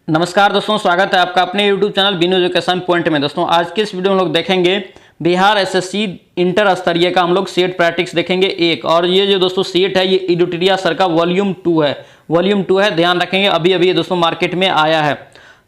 नमस्कार दोस्तों, स्वागत है आपका अपने YouTube चैनल बिनु एजुकेशन पॉइंट में। दोस्तों आज के इस वीडियो में हम लोग देखेंगे बिहार एसएससी इंटर स्तरीय का हम लोग सेट प्रैक्टिस देखेंगे एक। और ये जो दोस्तों सेट है ये एडिटोरिया सर का वॉल्यूम 2 है, ध्यान रखेंगे। अभी अभी ये दोस्तों मार्केट में आया है।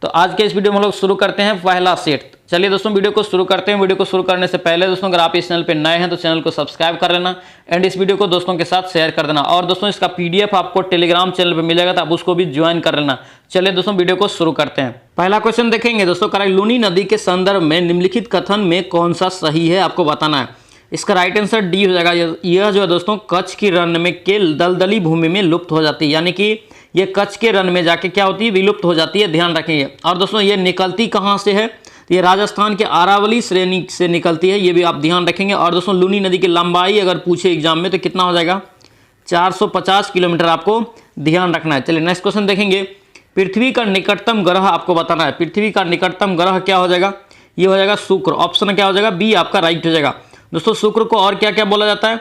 तो आज के इस वीडियो में हम लोग शुरू करते हैं पहला सेट। चलिए दोस्तों वीडियो को शुरू करते हैं। वीडियो को शुरू करने से पहले दोस्तों अगर आप इस चैनल पे नए हैं तो चैनल को सब्सक्राइब कर लेना एंड इस वीडियो को दोस्तों के साथ शेयर कर देना। और दोस्तों इसका पीडीएफ आपको टेलीग्राम चैनल पे मिलेगा तो आप उसको भी ज्वाइन कर लेना। चलिए दोस्तों वीडियो को शुरू करते हैं। पहला क्वेश्चन देखेंगे दोस्तों, लूनी नदी के संदर्भ में निम्नलिखित कथन में कौन सा सही है आपको बताना है। इसका राइट आंसर डी हो जाएगा। यह जो है दोस्तों कच्छ की रण में के दलदली भूमि में लुप्त हो जाती है, यानी कि ये कच्छ के रण में जाके क्या होती है, विलुप्त हो जाती है। ध्यान रखेंगे। और दोस्तों ये निकलती कहाँ से है, ये राजस्थान के अरावली श्रेणी से निकलती है, ये भी आप ध्यान रखेंगे। और दोस्तों लूनी नदी की लंबाई अगर पूछे एग्जाम में तो कितना हो जाएगा, 450 किलोमीटर आपको ध्यान रखना है। चलिए नेक्स्ट क्वेश्चन देखेंगे। पृथ्वी का निकटतम ग्रह आपको बताना है। पृथ्वी का निकटतम ग्रह क्या हो जाएगा, ये हो जाएगा शुक्र। ऑप्शन क्या हो जाएगा, बी आपका राइट हो जाएगा। दोस्तों शुक्र को और क्या क्या बोला जाता है,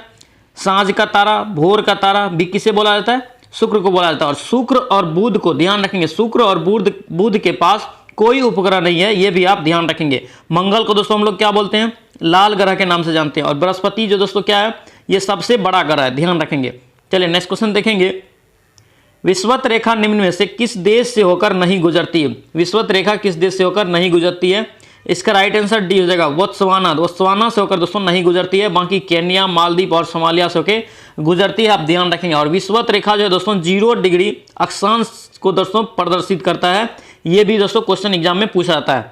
सांझ का तारा, भोर का तारा, भी किसे बोला जाता है, शुक्र को बोला जाता है। और शुक्र और बुध को ध्यान रखेंगे, शुक्र और बुध के पास कोई उपग्रह नहीं है, ये भी आप ध्यान रखेंगे। मंगल को दोस्तों हम लोग क्या बोलते हैं, लाल ग्रह के नाम से जानते हैं। और बृहस्पति जो दोस्तों क्या है, ये सबसे बड़ा ग्रह है, ध्यान रखेंगे। चलिए नेक्स्ट क्वेश्चन देखेंगे। विषुवत रेखा निम्न में से किस देश से होकर नहीं गुजरती है। विषुवत रेखा किस देश से होकर नहीं गुजरती है, इसका राइट आंसर डी हो जाएगा, बोत्सवाना से होकर दोस्तों नहीं गुजरती है। बाकी केन्या, मालदीव और सोमालिया से होकर गुजरती है, आप ध्यान रखेंगे। और विषुवत रेखा जो है दोस्तों 0 डिग्री अक्षांश को दोस्तों प्रदर्शित करता है, ये भी दोस्तों क्वेश्चन एग्जाम में पूछा जाता है।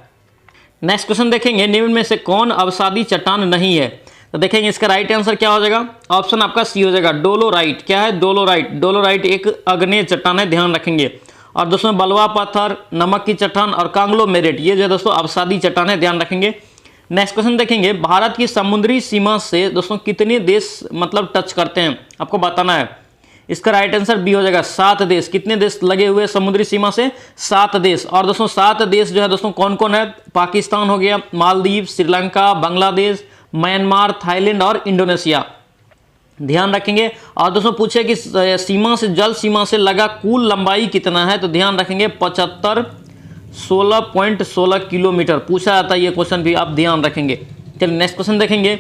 नेक्स्ट क्वेश्चन देखेंगे। निम्न में से कौन अवसादी चट्टान नहीं है, तो देखेंगे इसका राइट आंसर क्या हो जाएगा, ऑप्शन आपका सी हो जाएगा, डोलोराइट। क्या है, डोलोराइट एक अग्नेय चट्टान है, ध्यान रखेंगे। और दोस्तों बलुआ पत्थर, नमक की चट्टान और कांग्लोमेरेट, ये जो है दोस्तों अवसादी चट्टान है, ध्यान रखेंगे। नेक्स्ट क्वेश्चन देखेंगे। भारत की समुद्री सीमा से दोस्तों कितने देश मतलब टच करते हैं, आपको बताना है। इसका राइट आंसर बी हो जाएगा, 7 देश। कितने देश लगे हुए समुद्री सीमा से, 7 देश। और दोस्तों 7 देश जो है दोस्तों कौन कौन है, पाकिस्तान हो गया, मालदीव, श्रीलंका, बांग्लादेश, म्यांमार, थाईलैंड और इंडोनेशिया, ध्यान रखेंगे। और दोस्तों पूछे कि सीमा से, जल सीमा से लगा कुल लंबाई कितना है, तो ध्यान रखेंगे 16.16 किलोमीटर पूछा जाता है, ये क्वेश्चन भी आप ध्यान रखेंगे। चलिए नेक्स्ट क्वेश्चन देखेंगे।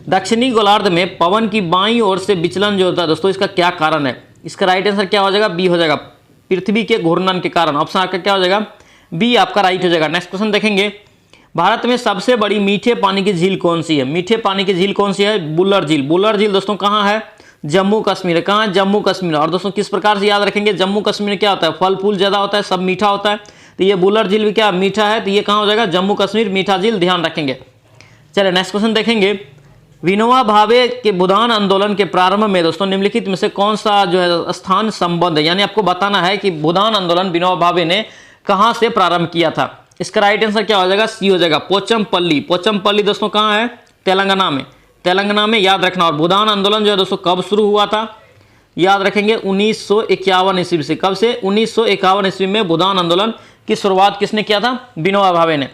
दक्षिणी गोलार्ध में पवन की बाईं ओर से विचलन जो होता है दोस्तों, इसका क्या कारण है, इसका राइट आंसर क्या हो जाएगा, बी हो जाएगा, पृथ्वी के घूर्णन के कारण। ऑप्शन आपका क्या हो जाएगा, बी आपका राइट हो जाएगा। नेक्स्ट क्वेश्चन देखेंगे। भारत में सबसे बड़ी मीठे पानी की झील कौन सी है, मीठे पानी की झील कौन सी है, बुल्लर झील। बुल्लर झील दोस्तों कहाँ है, जम्मू कश्मीर। कहाँ है, जम्मू कश्मीर। और दोस्तों किस प्रकार से याद रखेंगे, जम्मू कश्मीर क्या होता है, फल फूल ज्यादा होता है, सब मीठा होता है, तो ये बुल्लर झील भी क्या मीठा है, तो ये कहाँ हो जाएगा, जम्मू कश्मीर मीठा झील, ध्यान रखेंगे। चलिए नेक्स्ट क्वेश्चन देखेंगे। विनोबा भावे के बुदान आंदोलन के प्रारंभ में दोस्तों निम्नलिखित में से कौन सा जो है स्थान संबंध है, यानी आपको बताना है कि बुदान आंदोलन विनोबा भावे ने कहां से प्रारंभ किया था। इसका राइट आंसर क्या हो जाएगा, सी हो जाएगा, पोचमपल्ली। पोचमपल्ली दोस्तों कहां है, तेलंगाना में, याद रखना। और बुदान आंदोलन जो है दोस्तों कब शुरू हुआ था, याद रखेंगे 1951 ईस्वी से। कब से, 1951 ईस्वी में बुदान आंदोलन की शुरुआत किसने किया था, विनोबा भावे ने।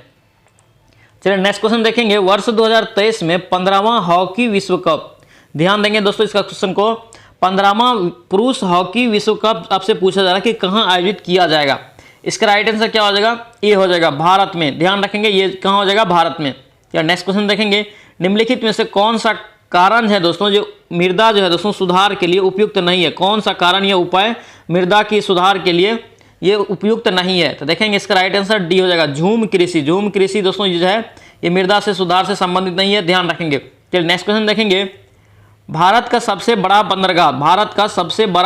चलिए नेक्स्ट क्वेश्चन देखेंगे। वर्ष 2023 में 15वां हॉकी विश्व कप, ध्यान देंगे दोस्तों इसका क्वेश्चन को, 15वां पुरुष हॉकी विश्व कप आपसे पूछा जा रहा है कि कहां आयोजित किया जाएगा। इसका राइट आंसर क्या हो जाएगा, ए हो जाएगा, भारत में, ध्यान रखेंगे, ये कहां हो जाएगा, भारत में। या नेक्स्ट क्वेश्चन देखेंगे। निम्नलिखित में से कौन सा कारण है दोस्तों जो मृदा जो है दोस्तों सुधार के लिए उपयुक्त नहीं है, कौन सा कारण या उपाय मृदा की सुधार के लिए ये उपयुक्त नहीं है, तो देखेंगे इसका राइट आंसर डी हो जाएगा, झूम कृषि। झूम कृषि दोस्तों जो है ये मृदा से सुधार से संबंधित नहीं है, ध्यान रखेंगे। चलिए नेक्स्ट क्वेश्चन देखेंगे। भारत का सबसे बड़ा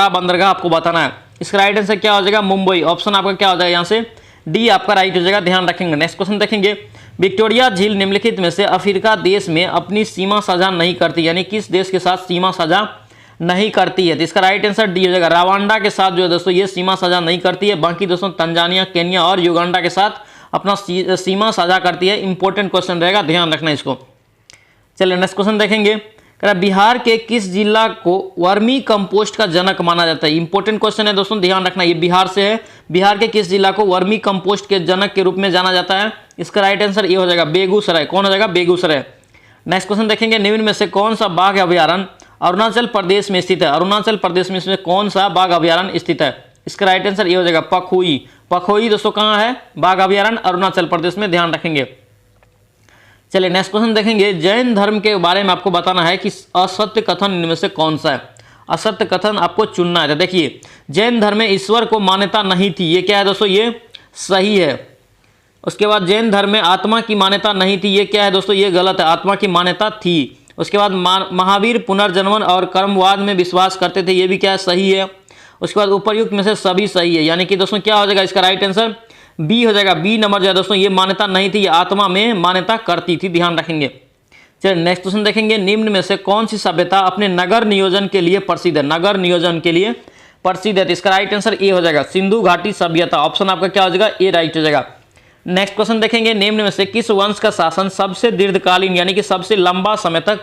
बंदरगाह आपको बताना है। इसका राइट आंसर क्या हो जाएगा, मुंबई। ऑप्शन आपका क्या हो जाएगा यहाँ से, डी आपका राइट हो जाएगा, ध्यान रखेंगे। नेक्स्ट क्वेश्चन देखेंगे। विक्टोरिया झील निम्नलिखित में से अफ्रीका देश में अपनी सीमा साझा नहीं करती, यानी किस देश के साथ सीमा साझा नहीं करती है, तो इसका राइट आंसर डी हो जाएगा, रवांडा के साथ जो है दोस्तों ये सीमा साझा नहीं करती है। बाकी दोस्तों तंजानिया, केन्या और युगांडा के साथ अपना सीमा साझा करती है। इंपॉर्टेंट क्वेश्चन रहेगा, ध्यान रखना इसको। चलिए नेक्स्ट क्वेश्चन देखेंगे। बिहार के किस जिला को वर्मी कंपोस्ट का जनक माना जाता है, इंपॉर्टेंट क्वेश्चन है दोस्तों, ध्यान रखना, ये बिहार से है। बिहार के किस जिला को वर्मी कंपोस्ट के जनक के रूप में जाना जाता है, इसका राइट आंसर ये हो जाएगा, बेगूसराय। कौन हो जाएगा, बेगूसराय। नेक्स्ट क्वेश्चन देखेंगे। निम्न में से कौन सा बाघ अभ्यारण्य अरुणाचल प्रदेश में स्थित है, अरुणाचल प्रदेश में इसमें कौन सा बाघ अभ्यारण्य स्थित है, इसका राइट आंसर ये हो जाएगा, पखुई। पखोई दोस्तों कहाँ है, बाघ अभयारण्य अरुणाचल प्रदेश में, ध्यान रखेंगे। चलिए नेक्स्ट क्वेश्चन देखेंगे। जैन धर्म के बारे में आपको बताना है कि असत्य कथन इनमें से कौन सा है। असत्य कथन आपको चुनना है। तो देखिए जैन धर्म में ईश्वर को मान्यता नहीं थी, ये क्या है दोस्तों, ये सही है। उसके बाद जैन धर्म में आत्मा की मान्यता नहीं थी, ये क्या है दोस्तों, ये गलत है, आत्मा की मान्यता थी। उसके बाद महावीर पुनर्जन्म और कर्मवाद में विश्वास करते थे, ये भी क्या है, सही है। उसके बाद उपर्युक्त में से सभी सही है, यानी कि दोस्तों क्या हो जाएगा इसका राइट आंसर बी हो जाएगा। बी नंबर जो है दोस्तों ये मान्यता नहीं थी, ये आत्मा में मान्यता करती थी, ध्यान रखेंगे। चलिए नेक्स्ट क्वेश्चन देखेंगे। निम्न में से कौन सी सभ्यता अपने नगर नियोजन के लिए प्रसिद्ध है, नगर नियोजन के लिए प्रसिद्ध है। तो इसका राइट आंसर ए हो जाएगा, सिंधु घाटी सभ्यता। ऑप्शन आपका क्या हो जाएगा, ए राइट हो जाएगा। नेक्स्ट क्वेश्चन देखेंगे। निम्न में से किस वंश का शासन सबसे दीर्घकालीन यानी कि सबसे लंबा समय तक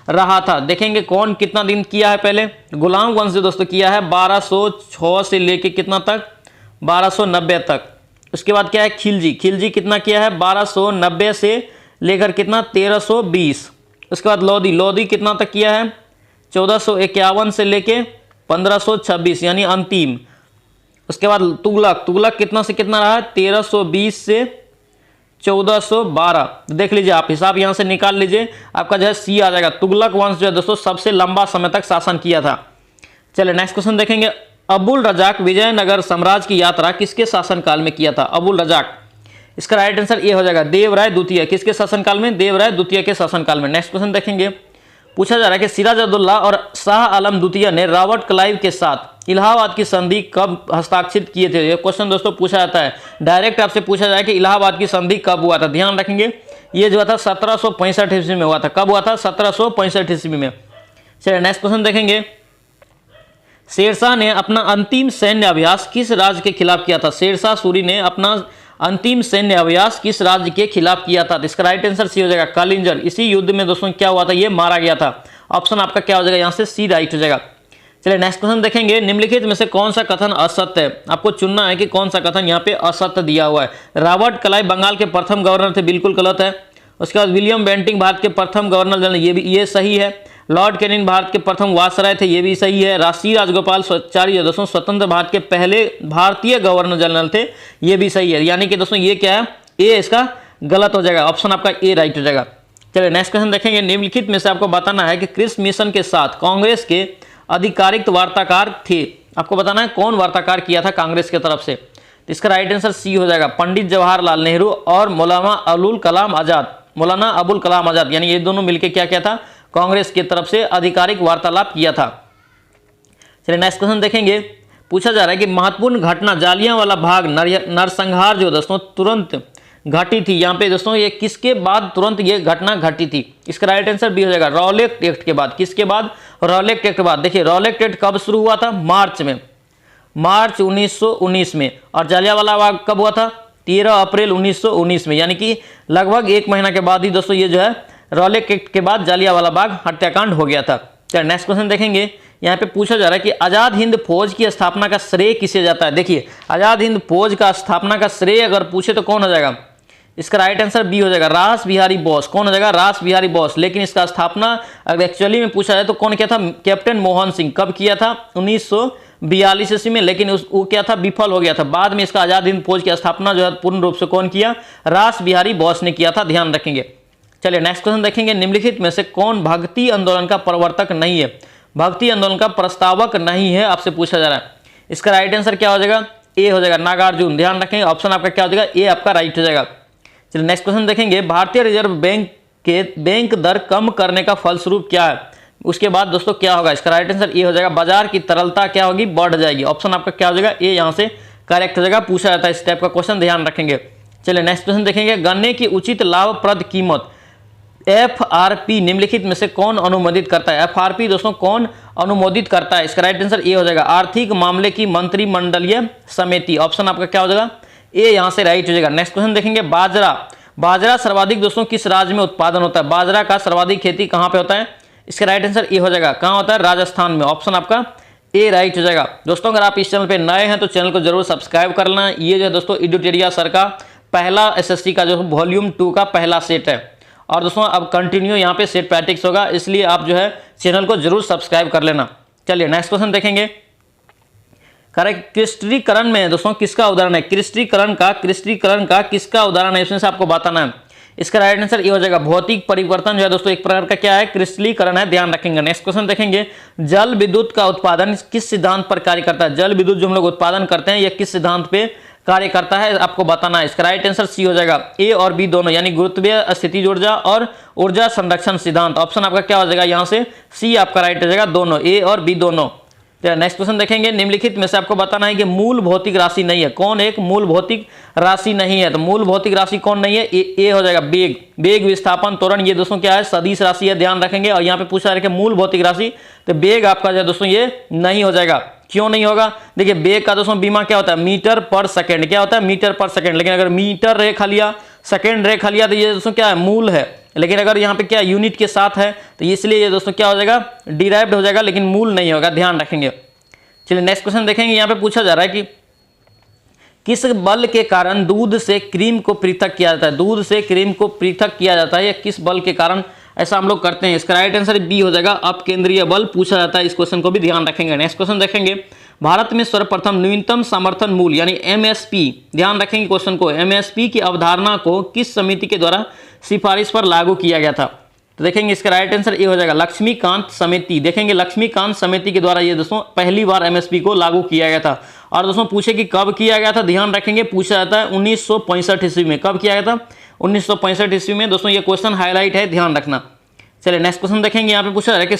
रहा था। देखेंगे कौन कितना दिन किया है। पहले गुलाम वंश जो दोस्तों किया है 1206 से लेके कितना तक, 1290 तक। उसके बाद क्या है खिलजी, खिलजी कितना किया है, 1290 से लेकर कितना 1320। उसके बाद लोधी, लोधी कितना तक किया है, 1451 से लेके 1526 यानी अंतिम। उसके बाद तुगलक, तुगलक कितना से कितना रहा है, 1320 से 1412। देख लीजिए आप हिसाब यहां से निकाल लीजिए, आपका जो है सी आ जाएगा। तुगलक वंश जो है दोस्तों सबसे लंबा समय तक शासन किया था। चलिए नेक्स्ट क्वेश्चन देखेंगे। अबुल रजाक विजयनगर साम्राज्य की यात्रा किसके शासनकाल में किया था। अबुल रजाक, इसका राइट आंसर ये हो जाएगा देवराय द्वितीय। किसके शासनकाल में, देवराय द्वितीय के शासनकाल में। नेक्स्ट क्वेश्चन देखेंगे। पूछा जा रहा है कि सिराजुद्दौला और शाह आलम द्वितीय ने रॉबर्ट क्लाइव के साथ इलाहाबाद की संधि कब हस्ताक्षरित किए थे। ये क्वेश्चन दोस्तों पूछा जाता है, डायरेक्ट आपसे पूछा जाए कि इलाहाबाद की संधि कब हुआ था। ध्यान रखेंगे ये जो था 1765 ईस्वी में हुआ था। कब हुआ था, 1765 ईस्वी में। चलिए नेक्स्ट क्वेश्चन देखेंगे। शेरशाह ने अपना अंतिम सैन्य अभ्यास किस राज्य के खिलाफ किया था। शेरशाह सूरी ने अपना अंतिम सैन्य अभ्यास किस राज्य के खिलाफ किया था। तो इसका राइट आंसर सी हो जाएगा कालिंजर। इसी युद्ध में दोस्तों क्या हुआ था, ये मारा गया था। ऑप्शन आपका क्या हो जाएगा यहाँ से सी राइट हो जाएगा। चलिए नेक्स्ट क्वेश्चन देखेंगे। निम्नलिखित में से कौन सा कथन असत्य है। आपको चुनना है कि कौन सा कथन यहाँ पे असत्य दिया हुआ है। रॉबर्ट क्लाइव बंगाल के प्रथम गवर्नर थे, बिल्कुल गलत है। उसके बाद विलियम बेंटिंग भारत के प्रथम गवर्नर जनरल, ये सही है। लॉर्ड कैनिंग भारत के प्रथम वायसराय थे, ये भी सही है। राष्ट्रीय राजगोपालाचारी दोस्तों स्वतंत्र भारत के पहले भारतीय गवर्नर जनरल थे, ये भी सही है। यानी कि दोस्तों ये क्या है, ए इसका गलत हो जाएगा। ऑप्शन आपका ए राइट हो जाएगा। चलिए नेक्स्ट क्वेश्चन देखेंगे। निम्नलिखित में से आपको बताना है कि क्रिस मिशन के साथ कांग्रेस के आधिकारिक वार्ताकार थे। आपको बताना है कौन वार्ताकार किया था कांग्रेस की तरफ से। तो इसका राइट आंसर सी हो जाएगा, पंडित जवाहरलाल नेहरू और मौलाना अबुल कलाम आजाद। मौलाना अबुल कलाम आजाद यानी ये दोनों मिलकर क्या किया था, कांग्रेस की तरफ से आधिकारिक वार्तालाप किया था। चलिए नेक्स्ट क्वेश्चन देखेंगे। पूछा जा रहा है कि महत्वपूर्ण घटना जालियांवाला बाग नरसंहार जो दोस्तों तुरंत घटी थी, यहाँ पे दोस्तों ये किसके बाद तुरंत ये घटना घटी थी। इसका राइट आंसर बी हो जाएगा, रॉलेट एक्ट के बाद। किसके बाद, रॉलेट एक्ट के बाद। देखिए रॉलेट एक्ट कब शुरू हुआ था, मार्च में, मार्च 1919 में। और जालियांवाला बाग कब हुआ था, 13 अप्रैल 1919 में। यानी कि लगभग एक महीना के बाद ही दोस्तों ये जो है रॉलेट एक्ट के बाद जालियांवाला बाग हत्याकांड हो गया था। चलिए नेक्स्ट क्वेश्चन देखेंगे। यहाँ पे पूछा जा रहा है कि आजाद हिंद फौज की स्थापना का श्रेय किसे जाता है। देखिए आजाद हिंद फौज का स्थापना का श्रेय अगर पूछे तो कौन हो जाएगा, इसका राइट आंसर बी हो जाएगा, रास बिहारी बोस। कौन हो जाएगा, रास बिहारी बोस। लेकिन इसका स्थापना अगर एक्चुअली में पूछा जाए तो कौन किया था, कैप्टन मोहन सिंह। कब किया था, 1942 ईस्वी में। लेकिन वो क्या था, विफल हो गया था। बाद में इसका आजाद हिंद फौज की स्थापना जो है पूर्ण रूप से कौन किया, रास बिहारी बोस ने किया था, ध्यान रखेंगे। चलिए नेक्स्ट क्वेश्चन देखेंगे। निम्नलिखित में से कौन भक्ति आंदोलन का प्रवर्तक नहीं है, भक्ति आंदोलन का प्रस्तावक नहीं है, आपसे पूछा जा रहा है। इसका राइट आंसर क्या हो जाएगा, ए हो जाएगा, नागार्जुन। ध्यान रखेंगे ऑप्शन आपका क्या हो जाएगा, ए आपका राइट हो जाएगा। चलिए नेक्स्ट क्वेश्चन देखेंगे। भारतीय रिजर्व बैंक के बैंक दर कम करने का फलस्वरूप क्या है। उसके बाद दोस्तों क्या होगा, इसका राइट आंसर ए हो जाएगा, बाजार की तरलता क्या होगी, बढ़ जाएगी। ऑप्शन आपका क्या हो जाएगा, ए यहाँ से करेक्ट हो जाएगा। पूछा जाता है इस टाइप का क्वेश्चन, ध्यान रखेंगे। चलिए नेक्स्ट क्वेश्चन देखेंगे। गन्ने की उचित लाभप्रद कीमत FRP निम्नलिखित में से कौन अनुमोदित करता है। FRP दोस्तों कौन अनुमोदित करता है, इसका राइट आंसर ए हो जाएगा, आर्थिक मामले की मंत्रिमंडलीय समिति। ऑप्शन आपका क्या हो जाएगा, ए यहाँ से राइट हो जाएगा। नेक्स्ट क्वेश्चन देखेंगे। बाजरा, बाजरा सर्वाधिक दोस्तों किस राज्य में उत्पादन होता है। बाजरा का सर्वाधिक खेती कहाँ पे होता है, इसका राइट आंसर ए हो जाएगा, कहाँ होता है, राजस्थान में। ऑप्शन आपका ए राइट हो जाएगा। दोस्तों अगर आप इस चैनल पे नए हैं तो चैनल को जरूर सब्सक्राइब कर लेना। ये जो है दोस्तों एडुटेरिया सर का पहला SSC का जो वॉल्यूम 2 का पहला सेट है। और दोस्तों अब कंटिन्यू यहाँ पे सेट प्रैक्टिस होगा, इसलिए आप जो है चैनल को जरूर सब्सक्राइब कर लेना। चलिए नेक्स्ट क्वेश्चन देखेंगे। करेक्ट, क्रिस्टलीकरण में दोस्तों किसका उदाहरण है, क्रिस्टलीकरण का किसका उदाहरण है, इसमें से आपको बताना है। इसका राइट आंसर ये हो जाएगा भौतिक परिवर्तन जो है दोस्तों एक प्रकार का क्या है, क्रिस्टलीकरण है, ध्यान रखेंगे। नेक्स्ट क्वेश्चन देखेंगे, जल विद्युत का उत्पादन किस सिद्धांत पर कार्य करता है। जल विद्युत जो हम लोग उत्पादन करते हैं यह किस सिद्धांत पे कार्य करता है, आपको बताना है। इसका राइट आंसर सी हो जाएगा, ए और बी दोनों, यानी गुरुत्वीय स्थितिज ऊर्जा और ऊर्जा संरक्षण सिद्धांत। ऑप्शन आपका क्या हो जाएगा यहाँ से, सी आपका राइट हो जाएगा, दोनों, ए और बी दोनों। नेक्स्ट क्वेश्चन देखेंगे, निम्नलिखित में से आपको बताना है कि मूल भौतिक राशि नहीं है, कौन एक मूल भौतिक राशि नहीं है। तो मूल भौतिक राशि कौन नहीं है, ए हो जाएगा वेग, वेग, विस्थापन, त्वरण, ये दोस्तों क्या है, सदिश राशि है, ध्यान रखेंगे। और यहाँ पे पूछा है कि मूल भौतिक राशि, तो वेग आपका जो है दोस्तों ये नहीं हो जाएगा। क्यों नहीं होगा, देखिए वेग का दोस्तों बीमा क्या होता है, मीटर पर सेकेंड, क्या होता है, मीटर पर सेकेंड। लेकिन अगर मीटर रेखा लिया, सेकेंड रेखा लिया, तो ये दोस्तों क्या है, मूल है। लेकिन अगर यहाँ पे क्या यूनिट के साथ है तो इसलिए ये दोस्तों क्या हो जाएगा, डिराइव्ड हो जाएगा, लेकिन मूल नहीं होगा, ध्यान रखेंगे। चलिए नेक्स्ट क्वेश्चन देखेंगे, यहाँ पे पूछा जा रहा है कि किस बल के कारण दूध से क्रीम को पृथक किया जाता है। दूध से क्रीम को पृथक किया जाता है, या किस बल के कारण ऐसा हम लोग करते हैं। इसका राइट आंसर बी हो जाएगा, अपकेंद्रीय बल पूछा जाता है। इस क्वेश्चन को भी ध्यान रखेंगे। नेक्स्ट क्वेश्चन देखेंगे, भारत में सर्वप्रथम न्यूनतम समर्थन मूल्य यानी एमएसपी, ध्यान रखेंगे क्वेश्चन को, एमएसपी की अवधारणा को किस समिति के द्वारा सिफारिश पर लागू किया गया था। तो देखेंगे इसका राइट आंसर ये हो जाएगा, लक्ष्मीकांत समिति। देखेंगे लक्ष्मीकांत समिति के द्वारा ये दोस्तों पहली बार एमएसपी को लागू किया गया था। और दोस्तों पूछे कि कब किया गया था, ध्यान रखेंगे, पूछा जाता है 1965 ईस्वी में। कब किया गया था, 1965 ईस्वी में। दोस्तों ये क्वेश्चन हाईलाइट है, ध्यान रखना। चलिए नेक्स्ट क्वेश्चन देखेंगे, यहाँ पे पूछा जा रहा है कि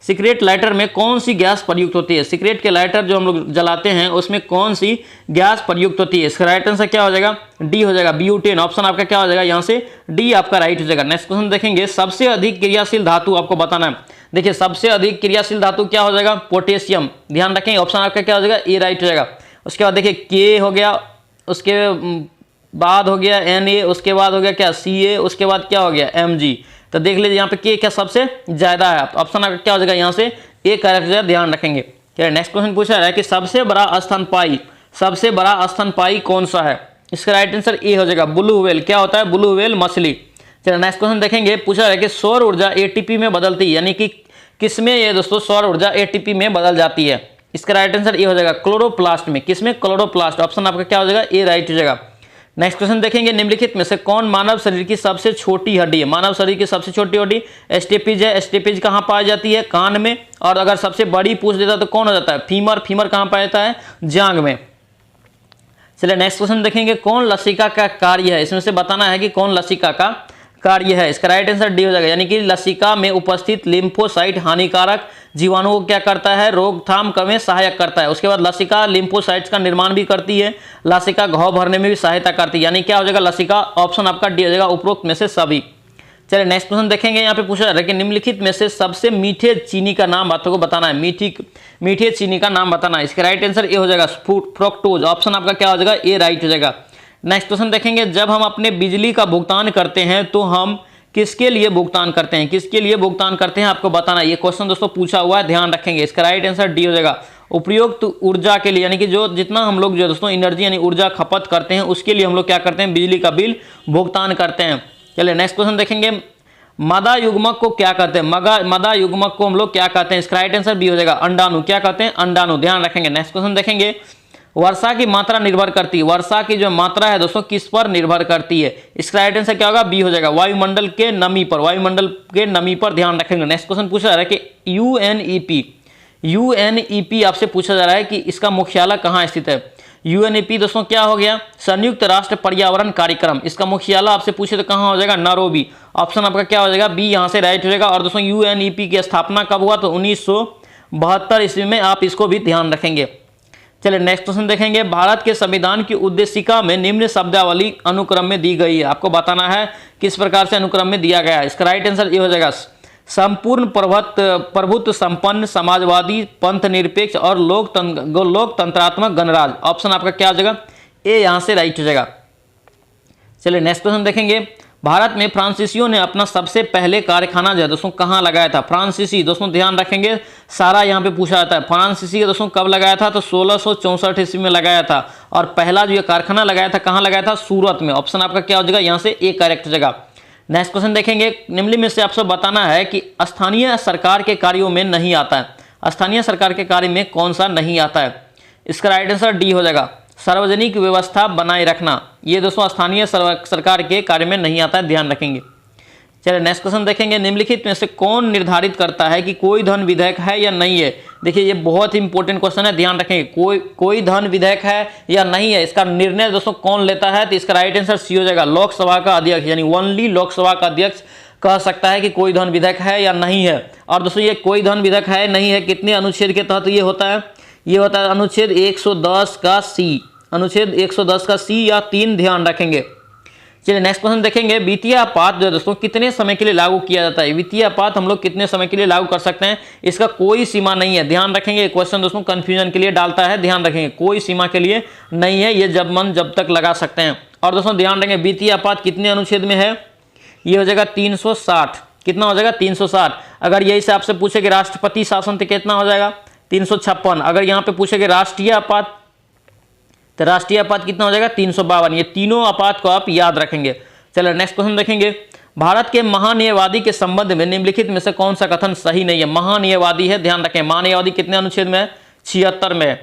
सिगरेट लाइटर में कौन सी गैस प्रयुक्त होती है। सिगरेट के लाइटर जो हम लोग जलाते हैं उसमें कौन सी गैस प्रयुक्त होती है। इसका राइट आंसर क्या हो जाएगा, डी हो जाएगा, ब्यूटेन। ऑप्शन आपका क्या हो जाएगा यहाँ से, डी आपका राइट हो जाएगा। नेक्स्ट क्वेश्चन देखेंगे, सबसे अधिक क्रियाशील धातु आपको बताना है। देखिए सबसे अधिक क्रियाशील धातु क्या हो जाएगा, पोटेशियम, ध्यान रखेंगे। ऑप्शन आपका क्या हो जाएगा, ए राइट हो जाएगा। उसके बाद देखिए के हो गया, उसके बाद हो गया Na, उसके बाद हो गया क्या, Ca, उसके बाद क्या हो गया, Mg। तो देख लीजिए यहाँ पे के क्या सबसे ज्यादा है। ऑप्शन आपका क्या हो जाएगा यहाँ से, ए करेक्ट है, ध्यान रखेंगे। नेक्स्ट क्वेश्चन पूछा रहा है कि सबसे बड़ा स्तनपायी कौन सा है। इसका राइट आंसर ए हो जाएगा, ब्लू व्हेल। क्या होता है, ब्लू व्हेल मछली। चलिए नेक्स्ट क्वेश्चन देखेंगे, पूछा रहा है कि सौर ऊर्जा एटीपी में बदलती है, यानी कि किसमें ये दोस्तों सौर ऊर्जा एटीपी में बदल जाती है। इसका राइट आंसर ए हो जाएगा, क्लोरोप्लास्ट में। किसमें, क्लोरोप्लास्ट। ऑप्शन आपका क्या हो जाएगा, ए राइट हो जाएगा। नेक्स्ट क्वेश्चन देखेंगे, निम्नलिखित में से कौन मानव शरीर की सबसे छोटी हड्डी है। मानव शरीर की सबसे छोटी हड्डी स्टेपिज है। स्टेपिज कहाँ पाई जाती है, कान में। और अगर सबसे बड़ी पूछ देता तो कौन हो जाता है, फीमर। फीमर कहाँ पाया जाता है, जांघ में। चलिए नेक्स्ट क्वेश्चन देखेंगे, कौन लसिका का कार्य है। इसमें से बताना है कि कौन लसिका का कार्य है। इसका राइट आंसर डी हो जाएगा, यानी कि लसिका में उपस्थित लिम्फोसाइट हानिकारक जीवाणुओं को क्या करता है, रोकथाम में सहायक करता है। उसके बाद लसिका लिम्फोसाइट्स का निर्माण भी करती है, लसिका घाव भरने में भी सहायता करती है, यानी क्या हो जाएगा, लसिका। ऑप्शन आपका डी हो जाएगा, उपरोक्त में से सभी। चलिए नेक्स्ट क्वेश्चन देखेंगे, यहाँ पे पूछा जा रहा है कि निम्नलिखित में से सबसे मीठे चीनी का नाम आपको बताना है। मीठे चीनी का नाम बताना है। इसका राइट आंसर ए हो जाएगा, फ्रुक्टोज। ऑप्शन आपका क्या हो जाएगा, ए राइट हो जाएगा। नेक्स्ट क्वेश्चन देखेंगे, जब हम अपने बिजली का भुगतान करते हैं तो हम किसके लिए भुगतान करते हैं, किसके लिए भुगतान करते हैं, आपको बताना है। ये क्वेश्चन दोस्तों पूछा हुआ है, ध्यान रखेंगे। इसका राइट आंसर डी हो जाएगा, उपयुक्त ऊर्जा के लिए, यानी कि जो जितना हम लोग जो दोस्तों एनर्जी यानी ऊर्जा खपत करते हैं उसके लिए हम लोग क्या करते हैं, बिजली का बिल भुगतान करते हैं। चलिए नेक्स्ट क्वेश्चन देखेंगे, मदा युग्मक को क्या कहते हैं। मदा युग्मक को हम लोग क्या कहते हैं। इसका राइट आंसर बी हो जाएगा, अंडाणु। क्या कहते हैं, अंडाणु, ध्यान रखेंगे। नेक्स्ट क्वेश्चन देखेंगे, वर्षा की मात्रा निर्भर करती है। वर्षा की जो मात्रा है दोस्तों किस पर निर्भर करती है। इसका राइट आंसर क्या होगा, बी हो जाएगा, वायुमंडल के नमी पर। वायुमंडल के नमी पर, ध्यान रखेंगे। नेक्स्ट क्वेश्चन पूछा जा रहा है कि यूएनईपी आपसे पूछा जा रहा है कि इसका मुख्यालय कहाँ स्थित है। यूएनईपी दोस्तों क्या हो गया, संयुक्त राष्ट्र पर्यावरण कार्यक्रम। इसका मुख्यालय आपसे पूछे तो कहाँ हो जाएगा, नैरोबी। ऑप्शन आपका क्या हो जाएगा, बी यहाँ से राइट हो जाएगा। और दोस्तों यूएनईपी की स्थापना कब हुआ, तो 1972 ईस्वी में। आप इसको भी ध्यान रखेंगे। चलिए नेक्स्ट क्वेश्चन देखेंगे, भारत के संविधान की उद्देशिका में निम्न शब्दावली अनुक्रम में दी गई है। आपको बताना है किस प्रकार से अनुक्रम में दिया गया है। इसका राइट आंसर ये हो जाएगा, संपूर्ण प्रभुत्व संपन्न, समाजवादी, पंथ निरपेक्ष और लोकतंत्रात्मक गणराज्य। ऑप्शन आपका क्या हो जाएगा, ए यहाँ से राइट हो जाएगा। चलिए नेक्स्ट क्वेश्चन देखेंगे, भारत में फ्रांसीसियों ने अपना सबसे पहले कारखाना जो है दोस्तों कहाँ लगाया था। फ्रांसीसी दोस्तों ध्यान रखेंगे, सारा यहाँ पे पूछा जाता है। फ्रांसीसी दोस्तों कब लगाया था, तो 1664 ईस्वी में लगाया था। और पहला जो ये कारखाना लगाया था कहाँ लगाया था, सूरत में। ऑप्शन आपका क्या हो जाएगा, यहाँ से ए करेक्ट हो जाएगा। नेक्स्ट क्वेश्चन देखेंगे, निम्नलिखित में से आपसे बताना है कि स्थानीय सरकार के कार्यों में नहीं आता है। स्थानीय सरकार के कार्य में कौन सा नहीं आता है? इसका राइट आंसर डी हो जाएगा, सार्वजनिक व्यवस्था बनाए रखना। ये दोस्तों स्थानीय सरकार के कार्य में नहीं आता है, ध्यान रखेंगे। चलिए नेक्स्ट क्वेश्चन देखेंगे, निम्नलिखित में से कौन निर्धारित करता है कि कोई धन विधेयक है या नहीं है? देखिए ये बहुत ही इंपॉर्टेंट क्वेश्चन है, ध्यान रखेंगे। कोई धन विधेयक है या नहीं है, इसका निर्णय दोस्तों कौन लेता है? तो इसका राइट आंसर सी हो जाएगा, लोकसभा का अध्यक्ष, यानी ओनली लोकसभा का अध्यक्ष कह सकता है कि कोई धन विधेयक है या नहीं है। और दोस्तों ये कोई धन विधेयक है नहीं है कितने अनुच्छेद के तहत ये होता है? ये होता है अनुच्छेद 110 का सी, अनुच्छेद 110 का सी या 3, ध्यान रखेंगे। चलिए नेक्स्ट क्वेश्चन देखेंगे, वित्तीय आपात जो है दोस्तों कितने समय के लिए लागू किया जाता है? वित्तीय आपात हम लोग कितने समय के लिए लागू कर सकते हैं? इसका कोई सीमा नहीं है, ध्यान रखेंगे। क्वेश्चन दोस्तों कंफ्यूजन के लिए डालता है, ध्यान रखेंगे, कोई सीमा के लिए नहीं है, ये जब मन जब तक लगा सकते हैं। और दोस्तों ध्यान रखेंगे वित्तीय आपात कितने अनुच्छेद में है? ये हो जाएगा 360। कितना हो जाएगा? 360। अगर यही से आपसे पूछे कि राष्ट्रपति शासन तो कितना हो जाएगा? 356। अगर यहाँ पे पूछे कि राष्ट्रीय आपात, तो राष्ट्रीय आपात कितना हो जाएगा? 352। ये तीनों आपात को आप याद रखेंगे। चलो नेक्स्ट क्वेश्चन देखेंगे, भारत के महान्यायवादी के संबंध में निम्नलिखित में से कौन सा कथन सही नहीं है? महान्यायवादी है, ध्यान रखें। महान्यायवादी कितने अनुच्छेद में है? 76 में।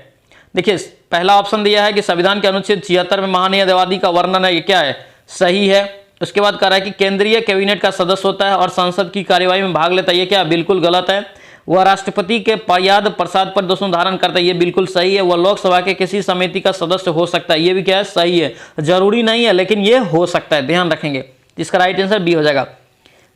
देखिए पहला ऑप्शन दिया है कि संविधान के अनुच्छेद 76 में महान्यायवादी का वर्णन है, ये क्या है? सही है। उसके बाद कह रहा है कि केंद्रीय कैबिनेट का सदस्य होता है और संसद की कार्यवाही में भाग लेता है, ये क्या? बिल्कुल गलत है। वह राष्ट्रपति के प्रयाद प्रसाद पर दोस्तों धारण करता है, ये बिल्कुल सही है। वह लोकसभा के किसी समिति का सदस्य हो सकता है, ये भी क्या है? सही है। जरूरी नहीं है लेकिन ये हो सकता है, ध्यान रखेंगे। इसका राइट आंसर बी हो जाएगा।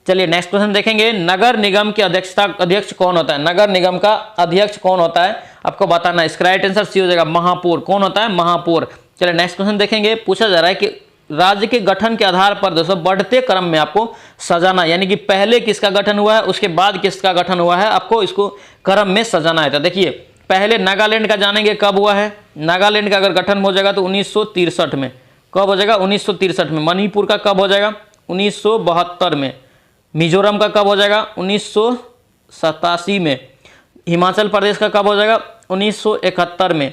चलिए नेक्स्ट क्वेश्चन देखेंगे, नगर निगम के अध्यक्ष कौन होता है? नगर निगम का अध्यक्ष कौन होता है आपको बताना है। इसका राइट आंसर सी हो जाएगा, महापौर। कौन होता है? महापौर। चलिए नेक्स्ट क्वेश्चन देखेंगे, पूछा जा रहा है कि राज्य के गठन के आधार पर दोस्तों बढ़ते क्रम में आपको सजाना, यानी कि पहले किसका गठन हुआ है उसके बाद किसका गठन हुआ है, आपको इसको क्रम में सजाना है। तो देखिए पहले नागालैंड का जानेंगे कब हुआ है। नागालैंड का अगर गठन हो जाएगा तो 1963 में। कब हो जाएगा? 1963 में। मणिपुर का कब हो जाएगा? 1972 में। मिजोरम का कब हो जाएगा? 1987 में। हिमाचल प्रदेश का कब हो जाएगा? 1971 में।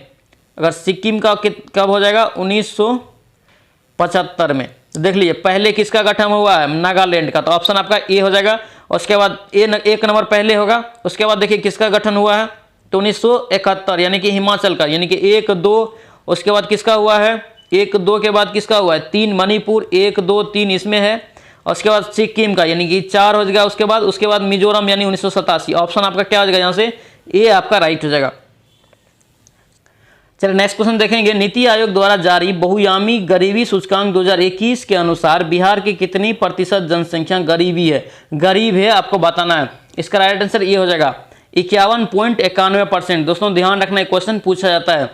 अगर सिक्किम का कब हो जाएगा? 1975 में। देख लीजिए पहले किसका गठन हुआ है? नागालैंड का। तो ऑप्शन आपका ए हो जाएगा। उसके बाद एक नंबर पहले होगा। उसके बाद देखिए किसका गठन हुआ है? तो 1971, यानी कि हिमाचल का, यानी कि 1 2। उसके बाद किसका हुआ है? 1 2 के बाद किसका हुआ है? 3 मणिपुर, 1 2 3 इसमें है। उसके बाद सिक्किम का, यानी कि 4 हो जाएगा। उसके बाद मिजोरम, यानी 1987। ऑप्शन आपका क्या हो जाएगा यहाँ से? ए आपका राइट हो जाएगा। चलिए नेक्स्ट क्वेश्चन देखेंगे, नीति आयोग द्वारा जारी बहुआयामी गरीबी सूचकांक 2021 के अनुसार बिहार की कितनी प्रतिशत जनसंख्या गरीबी है? गरीब है, आपको बताना है। इसका राइट आंसर ये हो जाएगा 51.91%। दोस्तों ध्यान रखना, क्वेश्चन पूछा जाता है।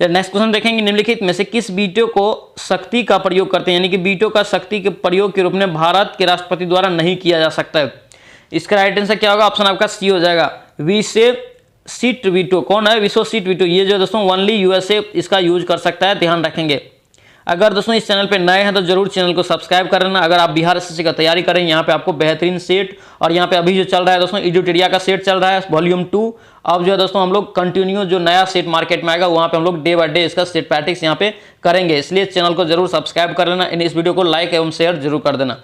चलिए नेक्स्ट क्वेश्चन देखेंगे, निम्नलिखित में से किस वीटो को शक्ति का प्रयोग करते हैं, यानी कि वीटो का शक्ति के प्रयोग के रूप में भारत के राष्ट्रपति द्वारा नहीं किया जा सकता है। इसका राइट आंसर क्या होगा? ऑप्शन आपका सी हो जाएगा, विशेष सीट वीटो। कौन है? विशेष सीट वीटो। ये जो दोस्तों ओनली यूएसए इसका यूज कर सकता है, ध्यान रखेंगे। अगर दोस्तों इस चैनल पे नए हैं तो जरूर चैनल को सब्सक्राइब कर लेना। अगर आप बिहार एसएससी का तैयारी करें, यहाँ पे आपको बेहतरीन सेट, और यहाँ पे अभी जो चल रहा है दोस्तों एडुटेरिया का सेट चल रहा है वॉल्यूम 2। अब जो है दोस्तों हम लोग कंटिन्यू जो नया सेट मार्केट में आएगा वहाँ पे हम लोग डे बाय डे इसका सेट प्रैक्टिस यहाँ पे करेंगे, इसलिए चैनल को जरूर सब्सक्राइब कर लेना। इस वीडियो को लाइक एवं शेयर जरूर कर देना।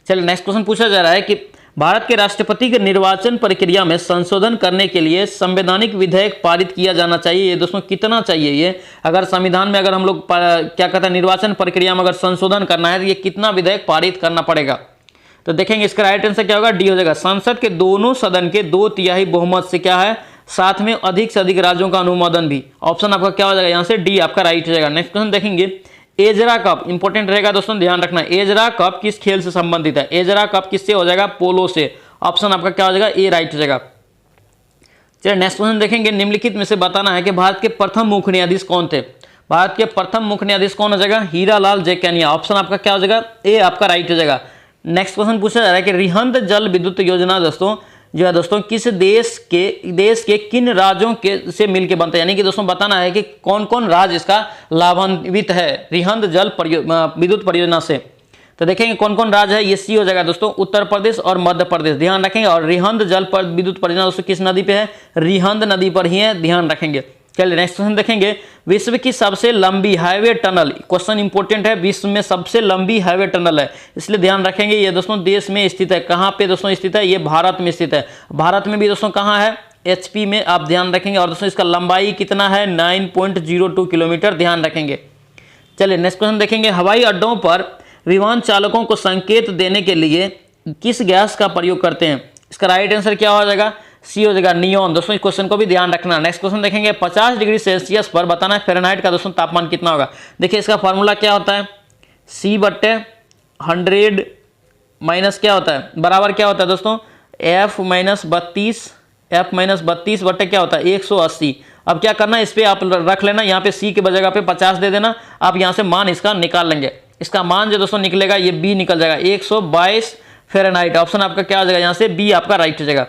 चलिए नेक्स्ट क्वेश्चन पूछा जा रहा है कि भारत के राष्ट्रपति के निर्वाचन प्रक्रिया में संशोधन करने के लिए संवैधानिक विधेयक पारित किया जाना चाहिए। ये दोस्तों कितना चाहिए? ये अगर संविधान में अगर हम लोग क्या कहते हैं निर्वाचन प्रक्रिया में अगर संशोधन करना है तो ये कितना विधेयक पारित करना पड़ेगा? तो देखेंगे इसका राइट आंसर क्या होगा? डी हो जाएगा। संसद के दोनों सदन के 2/3 बहुमत से क्या है? साथ में अधिक से अधिक राज्यों का अनुमोदन भी। ऑप्शन आपका क्या हो जाएगा? यहाँ से डी आपका राइट हो जाएगा। नेक्स्ट क्वेश्चन देखेंगे, एजरा कप इंपॉर्टेंट रहेगा दोस्तों, ध्यान रखना। एजरा कप किस खेल से संबंधित है? एजरा कप किससे हो जाएगा? पोलो से। ऑप्शन आपका क्या हो जाएगा? ए राइट हो जाएगा। चलिए नेक्स्ट क्वेश्चन देखेंगे, निम्नलिखित में से बताना है कि भारत के प्रथम मुख्य न्यायाधीश कौन थे? भारत के प्रथम मुख्य न्यायाधीश कौन हो जाएगा? हीरालाल जैकैनिया। ऑप्शन आपका क्या हो जाएगा? ए आपका राइट हो जाएगा। नेक्स्ट क्वेश्चन पूछा जा रहा है कि रिहंद जल विद्युत योजना दोस्तों जो है दोस्तों किस देश के किन राज्यों के से मिलकर बनता है? यानी कि दोस्तों बताना है कि कौन कौन राज्य इसका लाभान्वित है रिहंद जल विद्युत परियोजना से। तो देखेंगे कौन कौन राज्य है। ये सी हो जाएगा दोस्तों, उत्तर प्रदेश और मध्य प्रदेश, ध्यान रखेंगे। और रिहंद जल विद्युत परियोजना दोस्तों किस नदी पे है? रिहंद नदी पर ही है, ध्यान रखेंगे। चलिए नेक्स्ट क्वेश्चन देखेंगे, विश्व की सबसे लंबी हाईवे टनल। क्वेश्चन इंपॉर्टेंट है, विश्व में सबसे लंबी हाईवे टनल है, इसलिए ध्यान रखेंगे। ये दोस्तों देश में स्थित है। कहाँ पे दोस्तों स्थित है? ये भारत में स्थित है। भारत में भी दोस्तों कहाँ है? HP में आप ध्यान रखेंगे। और दोस्तों इसका लंबाई कितना है 9.02 किलोमीटर, ध्यान रखेंगे। चलिए नेक्स्ट क्वेश्चन देखेंगे, हवाई अड्डों पर विमान चालकों को संकेत देने के लिए किस गैस का प्रयोग करते हैं? इसका राइट आंसर क्या हो जाएगा? सी हो जाएगा, नियोन। दोस्तों इस क्वेश्चन को भी ध्यान रखना। नेक्स्ट क्वेश्चन देखेंगे, 50 डिग्री सेल्सियस पर बताना है फ़ारेनहाइट का दोस्तों तापमान कितना होगा। देखिए इसका फॉर्मूला क्या होता है, C/100 माइनस क्या होता है, बराबर क्या होता है दोस्तों, F-32 बट्टे क्या होता है 180। अब क्या करना है, इस पर आप रख लेना, यहाँ पे C की जगह पे 50 दे देना। आप यहाँ से मान इसका निकाल लेंगे। इसका मान जो दोस्तों निकलेगा ये B निकल जाएगा, 122 फ़ारेनहाइट। ऑप्शन आपका क्या हो जाएगा, यहाँ से B आपका राइट हो जाएगा।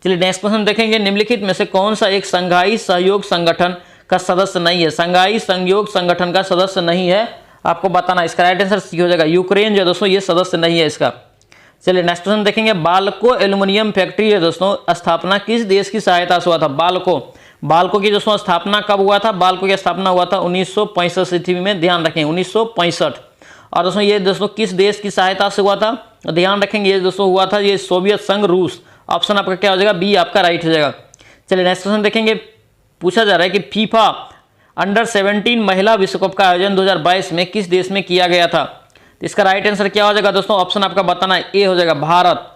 चलिए नेक्स्ट क्वेश्चन देखेंगे, निम्नलिखित में से कौन सा एक संघाई सहयोग संगठन का सदस्य नहीं है? संघाई सहयोग संगठन का सदस्य नहीं है, आपको बताना। इसका राइट आंसर सी हो जाएगा, यूक्रेन जो दोस्तों ये सदस्य नहीं है इसका। चलिए नेक्स्ट क्वेश्चन देखेंगे, बाल्को एल्युमिनियम फैक्ट्री है दोस्तों स्थापना किस देश की सहायता से हुआ था? बाल्को की दोस्तों स्थापना कब हुआ था? बाल्को की स्थापना हुआ था 1965 ईस्वी में, ध्यान रखेंगे 1965। और दोस्तों ये दोस्तों किस देश की सहायता से हुआ था? ध्यान रखेंगे ये दोस्तों हुआ था ये सोवियत संघ, रूस। ऑप्शन आपका क्या हो जाएगा, बी आपका राइट हो जाएगा। चलिए नेक्स्ट क्वेश्चन देखेंगे, पूछा जा रहा है कि फीफा अंडर-17 महिला विश्व कप का आयोजन 2022 में किस देश में किया गया था? इसका राइट आंसर क्या हो जाएगा दोस्तों, ऑप्शन आपका बताना है, ए हो जाएगा, भारत।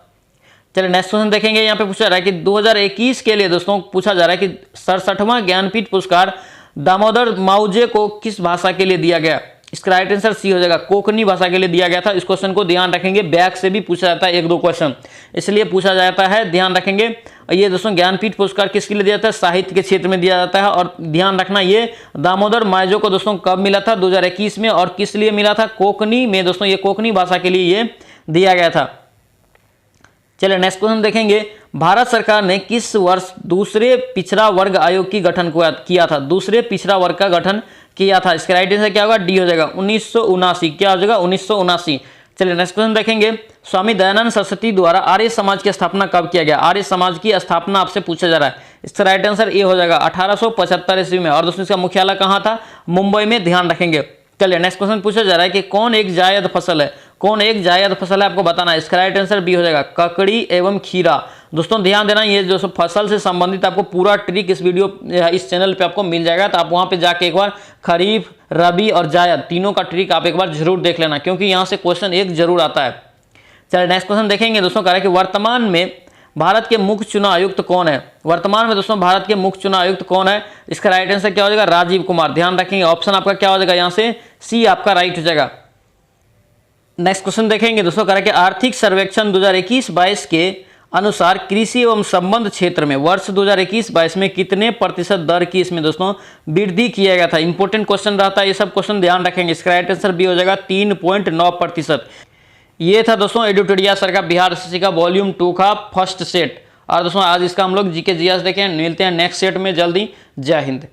चलिए नेक्स्ट क्वेश्चन देखेंगे, यहाँ पे पूछा जा रहा है कि 2021 के लिए दोस्तों पूछा जा रहा है कि 67वां ज्ञानपीठ पुरस्कार दामोदर माउजे को किस भाषा के लिए दिया गया? इसका राइट आंसर सी हो जाएगा, कोंकणी भाषा के लिए दिया गया था। इस क्वेश्चन को ध्यान रखेंगे, बैक से भी पूछा जाता है 1-2 क्वेश्चन, इसलिए पूछा जाता है, ध्यान रखेंगे। ये दोस्तों ज्ञानपीठ पुरस्कार किसके लिए दिया जाता है? साहित्य के क्षेत्र में दिया जाता है। और ध्यान रखना ये दामोदर माउजे को दोस्तों कब मिला था? 2021 में। और किस लिए मिला था? कोंकणी में दोस्तों, ये कोंकणी भाषा के लिए ये दिया गया था। चलिए नेक्स्ट क्वेश्चन देखेंगे, भारत सरकार ने किस वर्ष दूसरे पिछड़ा वर्ग आयोग की गठन किया था? दूसरे पिछड़ा वर्ग का गठन किया था। इसका राइट आंसर क्या होगा, डी हो जाएगा, 1979। क्या हो जाएगा, 1979। चलिए नेक्स्ट क्वेश्चन देखेंगे, स्वामी दयानंद सरस्वती द्वारा आर्य समाज की स्थापना कब किया गया? आर्य समाज की स्थापना आपसे पूछा जा रहा है। इसका राइट आंसर ए हो जाएगा, 1875 ईस्वी में। और दोस्तों इसका मुख्यालय कहाँ था? मुंबई में, ध्यान रखेंगे। चलिए नेक्स्ट क्वेश्चन पूछा जा रहा है कि कौन एक जायद फसल है? कौन एक जायद फसल है, आपको बताना है। इसका राइट आंसर बी हो जाएगा, ककड़ी एवं खीरा। दोस्तों ध्यान देना, ये जो फसल से संबंधित आपको पूरा ट्रिक इस चैनल पे आपको मिल जाएगा, तो आप वहां पे जाके एक बार खरीफ, रबी और जायद तीनों का ट्रिक आप एक बार जरूर देख लेना, क्योंकि यहाँ से क्वेश्चन एक जरूर आता है। चलिए नेक्स्ट क्वेश्चन देखेंगे दोस्तों, कह रहा है कि वर्तमान में भारत के मुख्य चुनाव आयुक्त कौन है? वर्तमान में दोस्तों भारत के मुख्य चुनाव आयुक्त कौन है? इसका राइट आंसर क्या हो जाएगा, राजीव कुमार। ध्यान रखेंगे, ऑप्शन आपका क्या हो जाएगा, यहाँ से सी आपका राइट हो जाएगा। नेक्स्ट क्वेश्चन देखेंगे दोस्तों, कह रहा है कि आर्थिक सर्वेक्षण 2021-22 के अनुसार कृषि एवं संबंध क्षेत्र में वर्ष 2021-22 में कितने प्रतिशत दर की इसमें दोस्तों वृद्धि किया गया था? इंपॉर्टेंट क्वेश्चन रहता है, ये सब क्वेश्चन ध्यान रखेंगे। इसका राइट आंसर बी हो जाएगा, 3.9%। ये था दोस्तों एडुटोरिया सर का बिहार एसएससी का वॉल्यूम 2 का फर्स्ट सेट। और दोस्तों आज इसका हम लोग जीके जीएस देखें, मिलते हैं नेक्स्ट सेट में जल्दी। जय हिंद।